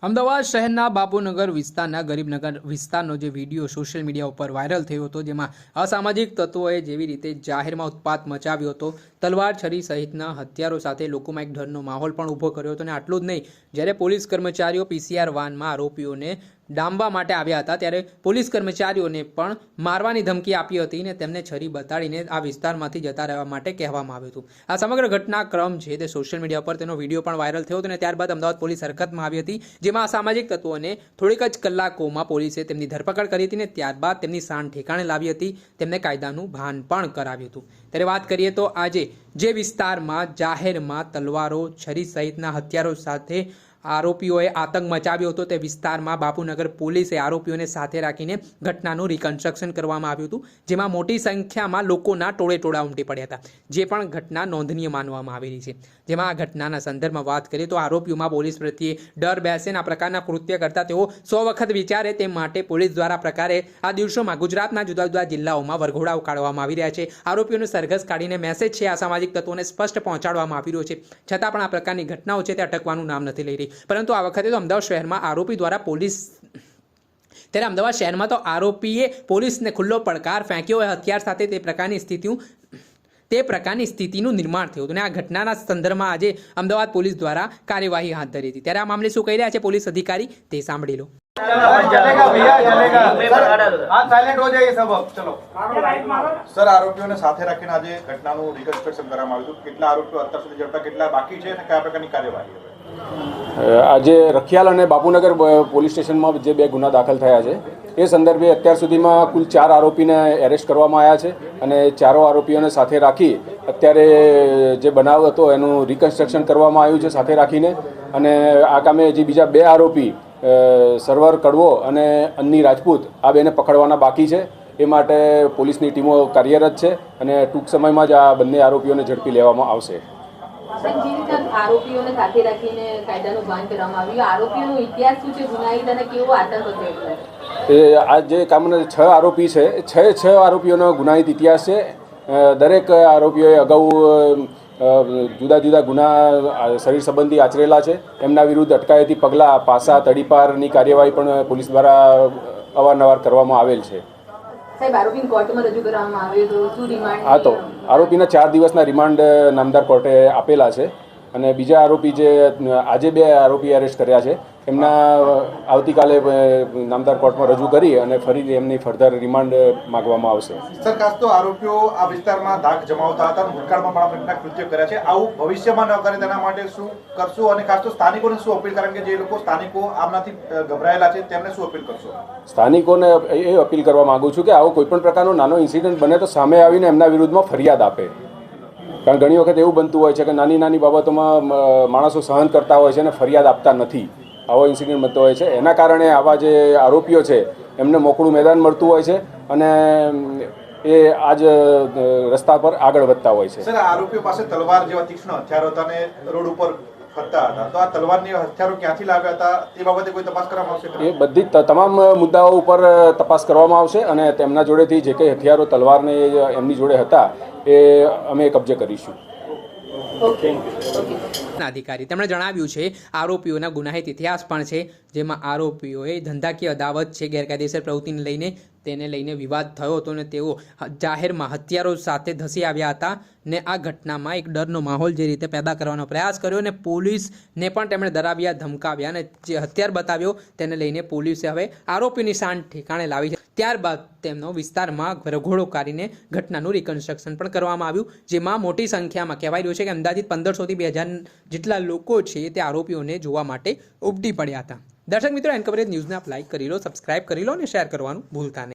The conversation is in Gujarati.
અમદાવાદ શહેરના બાપુનગર વિસ્તારના ગરીબનગર વિસ્તારનો જે વિડીયો સોશિયલ મીડિયા ઉપર વાયરલ થયો હતો, જેમાં અસામાજિક તત્વોએ જેવી રીતે જાહેરમાં ઉત્પાત મચાવ્યો હતો, તલવાર છરી સહિતના હથિયારો સાથે લોકોમાં એક ડરનો માહોલ પણ ઊભો કર્યો હતો. અને આટલું જ નહીં, જ્યારે પોલીસ કર્મચારીઓ પીસીઆર વાનમાં આરોપીઓને ડામવા માટે આવ્યા હતા, ત્યારે પોલીસ કર્મચારીઓને પણ મારવાની ધમકી આપી હતી અને તેમને છરી બતાડીને આ વિસ્તારમાંથી જતા રહેવા માટે કહેવામાં આવ્યું હતું. આ સમગ્ર ઘટનાક્રમ છે તે સોશિયલ મીડિયા પર તેનો વિડીયો પણ વાયરલ થયો હતો અને ત્યારબાદ અમદાવાદ પોલીસ હરકતમાં આવી હતી, જેમાં અસામાજિક તત્વોને થોડીક જ કલાકોમાં પોલીસે તેમની ધરપકડ કરી હતી અને ત્યારબાદ તેમની શાન ઠેકાણે લાવી હતી, તેમને કાયદાનું ભાન પણ કરાવ્યું હતું. ત્યારે વાત કરીએ તો આજે જે વિસ્તારમાં જાહેરમાં તલવારો છરી સહિતના હથિયારો સાથે આરોપીઓએ આતંક મચાવ્યો હતો, તે વિસ્તારમાં બાપુનગર પોલીસે આરોપીઓને સાથે રાખીને ઘટનાનું રિકન્સ્ટ્રક્શન કરવામાં આવ્યું હતું, જેમાં મોટી સંખ્યામાં લોકોના ટોળે ઉમટી પડ્યા હતા, જે પણ ઘટના નોંધનીય માનવામાં આવેલી છે. જેમાં આ ઘટનાના સંદર્ભમાં વાત કરીએ તો આરોપીઓમાં પોલીસ પ્રત્યે ડર બેસે આ પ્રકારના કૃત્ય કરતા તેઓ 100 વખત વિચારે તે માટે પોલીસ દ્વારા પ્રકારે આ દિવસોમાં ગુજરાતના જુદા જુદા જિલ્લાઓમાં વરઘોડાઓ કાઢવામાં આવી રહ્યા છે. આરોપીઓનું સરઘસ કાઢીને મેસેજ છે અસામાજિક તત્વોને સ્પષ્ટ પહોંચાડવામાં આવી રહ્યો છે, છતાં પણ આ પ્રકારની ઘટનાઓ છે તે અટકવાનું નામ નથી લઈ રહી. પરંતુ આ વખતે તો અમદાવાદ શહેરમાં આરોપી દ્વારા અમદાવાદ શહેરમાં તો આરોપીએ પોલીસને ખુલ્લો પડકાર ફેંક્યો હોય હથિયાર સાથે, તે પ્રકારની સ્થિતિનું નિર્માણ થયું હતું. અને આ ઘટનાના સંદર્ભમાં આજે અમદાવાદ પોલીસ દ્વારા કાર્યવાહી હાથ ધરી હતી. ત્યારે આ મામલે શું કહી રહ્યા છે પોલીસ અધિકારી તે સાંભળી લો. સર, આરોપીઓને સાથે રાખીને આજે ઘટનાનું રિકન્સ્ટ્રક્શન કરવામાં આવ્યું હતું. કેટલા આરોપીઓ અત્યાર સુધી ઝડપા, કેટલા બાકી છે અને કયા પ્રકારની કાર્યવાહી? આજે રખિયાલ અને બાપુનગર પોલીસ સ્ટેશનમાં જે 2 ગુના દાખલ થયા છે, એ સંદર્ભે અત્યાર સુધીમાં કુલ 4 આરોપીને એરેસ્ટ કરવામાં આવ્યા છે અને 4 આરોપીઓને સાથે રાખી અત્યારે જે બનાવ હતો એનું રિકન્સ્ટ્રક્શન કરવામાં આવ્યું છે સાથે રાખીને. અને આ કામે જે બીજા 2 આરોપી સરવર કડવો અને અન્ની રાજપૂત, આ બેને પકડવાના બાકી છે. એ માટે પોલીસની ટીમો કાર્યરત છે અને ટૂંક સમયમાં જ આ બંને આરોપીઓને ઝડપી લેવામાં આવશે. આરોપીઓને સાથે રાખીને કાયદાનું ભાન કરવામાં આવ્યું, આરોપીઓનો ઇતિહાસ શું છે, ગુનાહિત અને કેવો આતંક હતો? આ જે કામના 6 આરોપી છે, 6 આરોપીઓનો ગુનાહિત ઇતિહાસ છે. દરેક આરોપીઓએ અગાઉ જુદા જુદા ગુના શરીર સંબંધી આચરેલા છે. એમના વિરુદ્ધ અટકાયતી પગલાં, પાસા, તડીપારની કાર્યવાહી પણ પોલીસ દ્વારા અવારનવાર કરવામાં આવેલ છે. હા, તો આરોપીના 4 દિવસના રિમાન્ડ નામદાર કોર્ટે આપેલા છે. અને બીજા આરોપી જે આજે 2 આરોપી એરેસ્ટ કર્યા છે, એમના આવતીકાલે નામદાર કોર્ટમાં રજૂ કરી અને ફરી એમની ફર્ધર રિમાન્ડ માંગવામાં આવશે. સર, ખાસ તો આરોપીઓ આ વિસ્તારમાં ધાક જમાવતા હતા, ભૂતકાળમાં પણ આ પ્રકારના કૃત્ય કર્યા છે. આવું ભવિષ્યમાં ન કરે તેના માટે શું કરશો? અને ખાસ તો સ્થાનિકોને શું અપીલ, કારણ કે જે લોકો સ્થાનિકો આમનાથી ગભરાયેલા છે તેમને શું અપીલ કરશો? સ્થાનિકોને એ અપીલ કરવા માગું છું કે આવો કોઈપણ પ્રકારનો નાનો ઇન્સિડન્ટ બને તો સામે આવીને એમના વિરુદ્ધમાં ફરિયાદ આપે. કારણ ઘણી વખત એવું બનતું હોય છે કે નાની નાની બાબતોમાં માણસો સહન કરતા હોય છે અને ફરિયાદ આપતા નથી. આવો ઇન્સિડન્ટ બનતો હોય છે. એના કારણે આવા જે આરોપીઓ છે એમને મોકળું મેદાન મળતું હોય છે અને એ આ જ રસ્તા પર આગળ વધતા હોય છે. સર, આરોપીઓ પાસે તલવાર જેવા તીક્ષ્ણ હથિયારો હતા અને રોડ ઉપર ફરતા હતા, તો આ તલવારની હથિયારો ક્યાંથી લાવ્યા હતા એ બાબતે કોઈ તપાસ કરવામાં આવશે? એ બધી તમામ મુદ્દાઓ ઉપર તપાસ કરવામાં આવશે અને તેમના જોડેથી જે કંઈ હથિયારો તલવારને એમની જોડે હતા એ અમે કબજે કરીશું. અધિકારી તેમણે જણાવ્યું છે આરોપીઓના ગુનાહિત ઇતિહાસ પણ છે, જેમાં આરોપીઓએ ધંધાકીય અદાવત છે, ગેરકાયદેસર પ્રવૃત્તિને લઈને તેને લઈને વિવાદ થયો હતો અને તેઓ જાહેરમાં હથિયારો સાથે ધસી આવ્યા હતા ને આ ઘટનામાં એક ડરનો માહોલ જે રીતે પેદા કરવાનો પ્રયાસ કર્યો અને પોલીસને પણ તેમણે ડરાવ્યા, ધમકાવ્યા અને જે હથિયાર બતાવ્યો તેને લઈને પોલીસે હવે આરોપીની શાન ઠેકાણે લાવી છે. ત્યારબાદ તેમનો વિસ્તારમાં વરઘોડો કાઢીને ઘટનાનું રિકન્સ્ટ્રક્શન પણ કરવામાં આવ્યું, જેમાં મોટી સંખ્યામાં કહેવાય રહ્યું છે કે અંદાજિત 1500 થી 2000 જેટલા લોકો છે તે આરોપીઓને જોવા માટે ઉમટી પડ્યા હતા. દર્શક મિત્રો, એન કવરેજ ન્યૂઝને આપ લાઇક કરી લો, સબસ્ક્રાઇબ કરી લો અને શેર કરવાનું ભૂલતા નહીં.